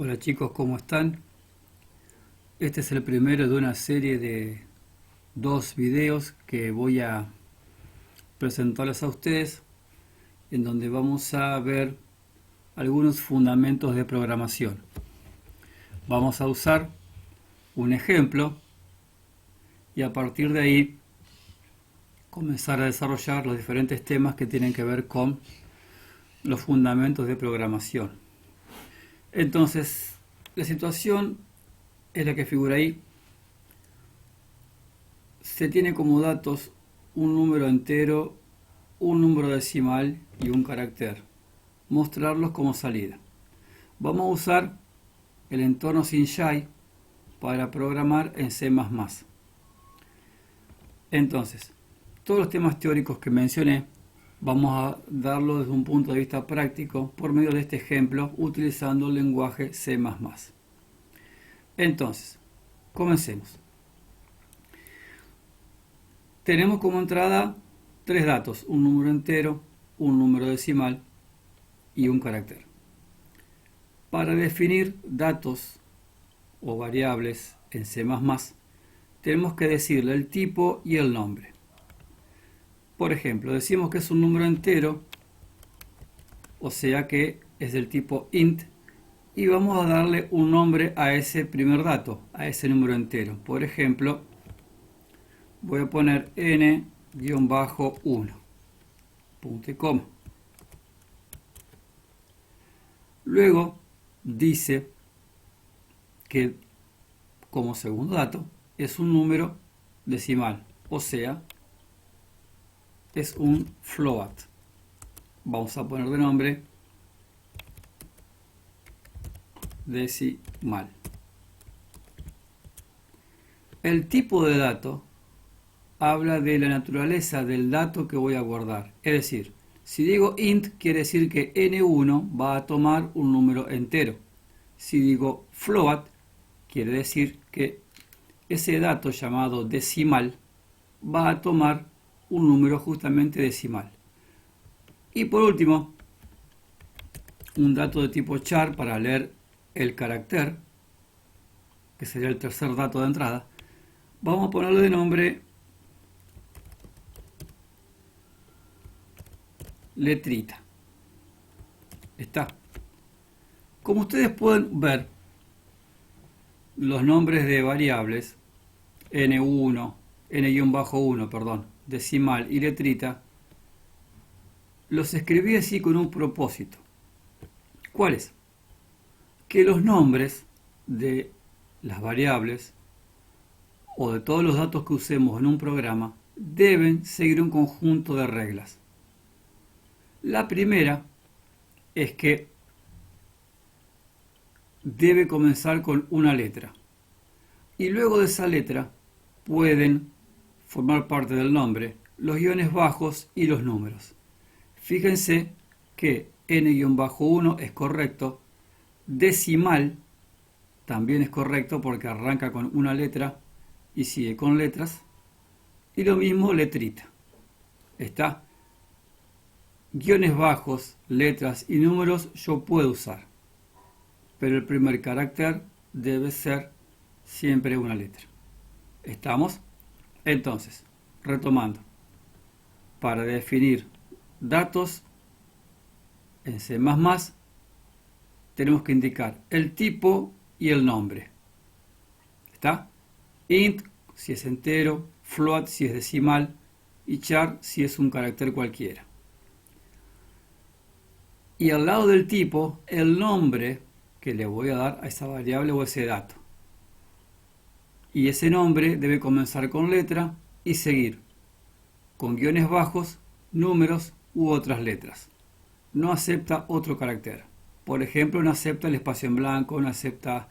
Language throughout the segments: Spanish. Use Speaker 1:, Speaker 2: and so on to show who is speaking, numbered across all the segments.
Speaker 1: Hola chicos, ¿cómo están? Este es el primero de una serie de dos videos que voy a presentarles a ustedes, en donde vamos a ver algunos fundamentos de programación. Vamos a usar un ejemplo y a partir de ahí comenzar a desarrollar los diferentes temas que tienen que ver con los fundamentos de programación. Entonces, la situación es la que figura ahí. Se tiene como datos un número entero, un número decimal y un carácter. Mostrarlos como salida. Vamos a usar el entorno Synshai para programar en C++. Entonces, todos los temas teóricos que mencioné vamos a darlo desde un punto de vista práctico por medio de este ejemplo utilizando el lenguaje C++. Entonces, comencemos. Tenemos como entrada tres datos, un número entero, un número decimal y un carácter. Para definir datos o variables en C++, tenemos que decirle el tipo y el nombre. Por ejemplo, decimos que es un número entero, o sea que es del tipo int, y vamos a darle un nombre a ese primer dato, a ese número entero. Por ejemplo, voy a poner n-1, punto y coma. Luego dice que como segundo dato es un número decimal, o sea, es un float. Vamos a poner de nombre decimal. El tipo de dato habla de la naturaleza del dato que voy a guardar. Es decir, si digo int, quiere decir que n1 va a tomar un número entero. Si digo float, quiere decir que ese dato llamado decimal va a tomar un número justamente decimal. Y por último, un dato de tipo char para leer el carácter, que sería el tercer dato de entrada. Vamos a ponerle de nombre letrita. Está. Como ustedes pueden ver, los nombres de variables n1, n-1, perdón, decimal y letrita, los escribí así con un propósito. ¿Cuál es? Que los nombres de las variables o de todos los datos que usemos en un programa deben seguir un conjunto de reglas. La primera es que debe comenzar con una letra y luego de esa letra pueden formar parte del nombre los guiones bajos y los números. Fíjense que n-1 es correcto, decimal también es correcto porque arranca con una letra y sigue con letras, y lo mismo letrita. Está. Guiones bajos, letras y números yo puedo usar, pero el primer carácter debe ser siempre una letra. ¿Estamos? Entonces, retomando, para definir datos en C++, tenemos que indicar el tipo y el nombre. ¿Está? Int si es entero, float si es decimal y char si es un carácter cualquiera. Y al lado del tipo, el nombre que le voy a dar a esa variable o ese dato. Y ese nombre debe comenzar con letra y seguir con guiones bajos, números u otras letras. No acepta otro carácter. Por ejemplo, no acepta el espacio en blanco, no acepta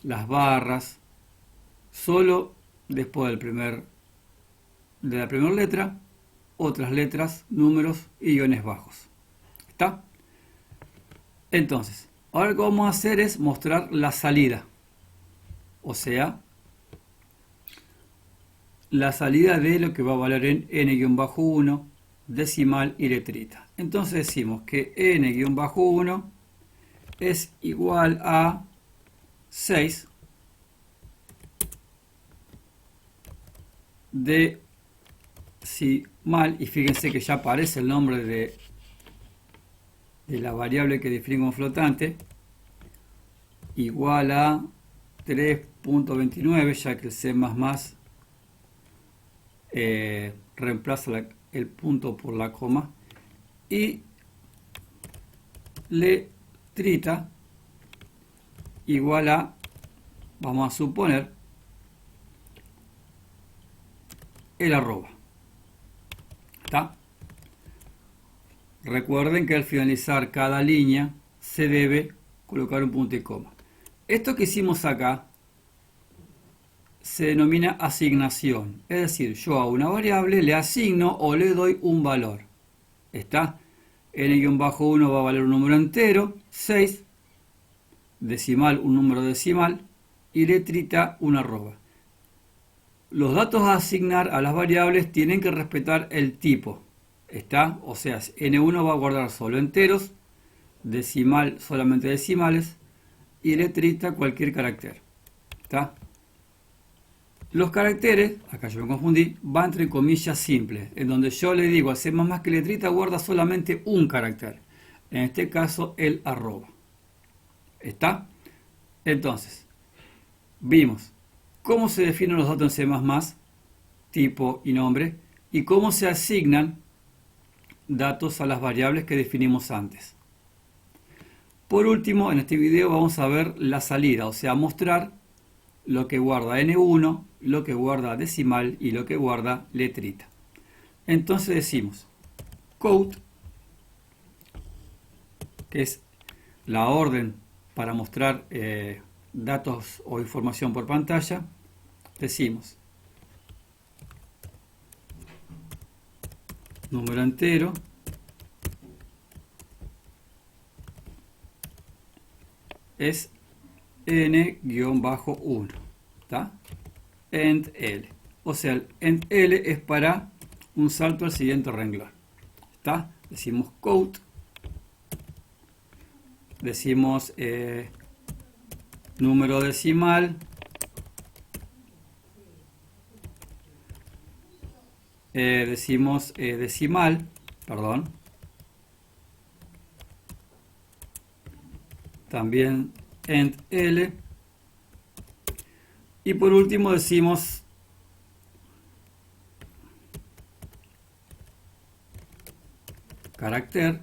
Speaker 1: las barras. Solo después de la primera letra, otras letras, números y guiones bajos. ¿Está? Entonces, ahora lo que vamos a hacer es mostrar la salida. O sea, la salida de lo que va a valer en n-1, decimal y letrita. Entonces decimos que n-1 es igual a 6 decimal, y fíjense que ya aparece el nombre de la variable que definimos flotante, igual a 3.29, ya que el C++ reemplaza el punto por la coma, y letrita igual a, vamos a suponer, el arroba. ¿Está? Recuerden que al finalizar cada línea se debe colocar un punto y coma. Esto que hicimos acá se denomina asignación, es decir, yo a una variable le asigno o le doy un valor. ¿Está? n-1 va a valer un número entero, 6, decimal un número decimal y letrita una arroba. Los datos a asignar a las variables tienen que respetar el tipo. ¿Está? O sea, n1 va a guardar solo enteros, decimal solamente decimales y letrita cualquier carácter. ¿Está? Los caracteres, acá yo me confundí, van entre comillas simples, en donde yo le digo al C++ que letrita guarda solamente un carácter, en este caso el arroba. ¿Está? Entonces, vimos cómo se definen los datos en C++, tipo y nombre, y cómo se asignan datos a las variables que definimos antes. Por último, en este video vamos a ver la salida, o sea, mostrar lo que guarda n1, lo que guarda decimal y lo que guarda letrita. Entonces decimos count, que es la orden para mostrar datos o información por pantalla. Decimos número entero es n-1, ¿está? End L. O sea, el end L es para un salto al siguiente renglón. ¿Está? Decimos count. Decimos número decimal. Decimos decimal, perdón. También end L. Y por último decimos carácter,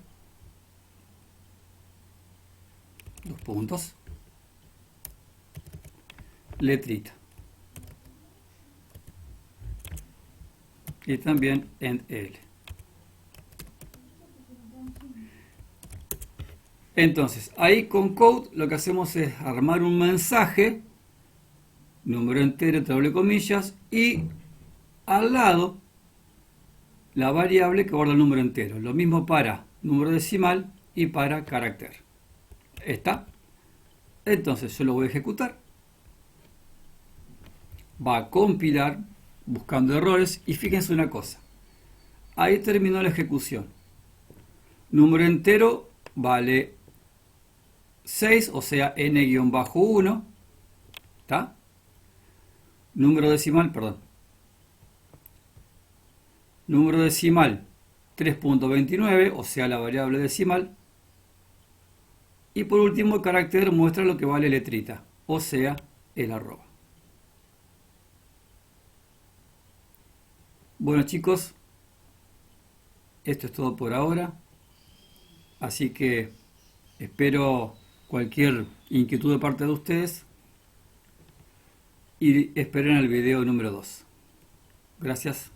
Speaker 1: dos puntos, letrita. Y también end L. Entonces, ahí con code lo que hacemos es armar un mensaje, número entero, doble comillas, y al lado la variable que guarda el número entero. Lo mismo para número decimal y para carácter. ¿Está? Entonces yo lo voy a ejecutar. Va a compilar buscando errores y fíjense una cosa. Ahí terminó la ejecución. Número entero vale 6, o sea n-1. ¿Está? Número decimal, perdón. Número decimal 3.29, o sea la variable decimal. Y por último el carácter muestra lo que vale letrita, o sea el arroba. Bueno chicos, esto es todo por ahora. Así que espero cualquier inquietud de parte de ustedes y esperen el video número 2. Gracias.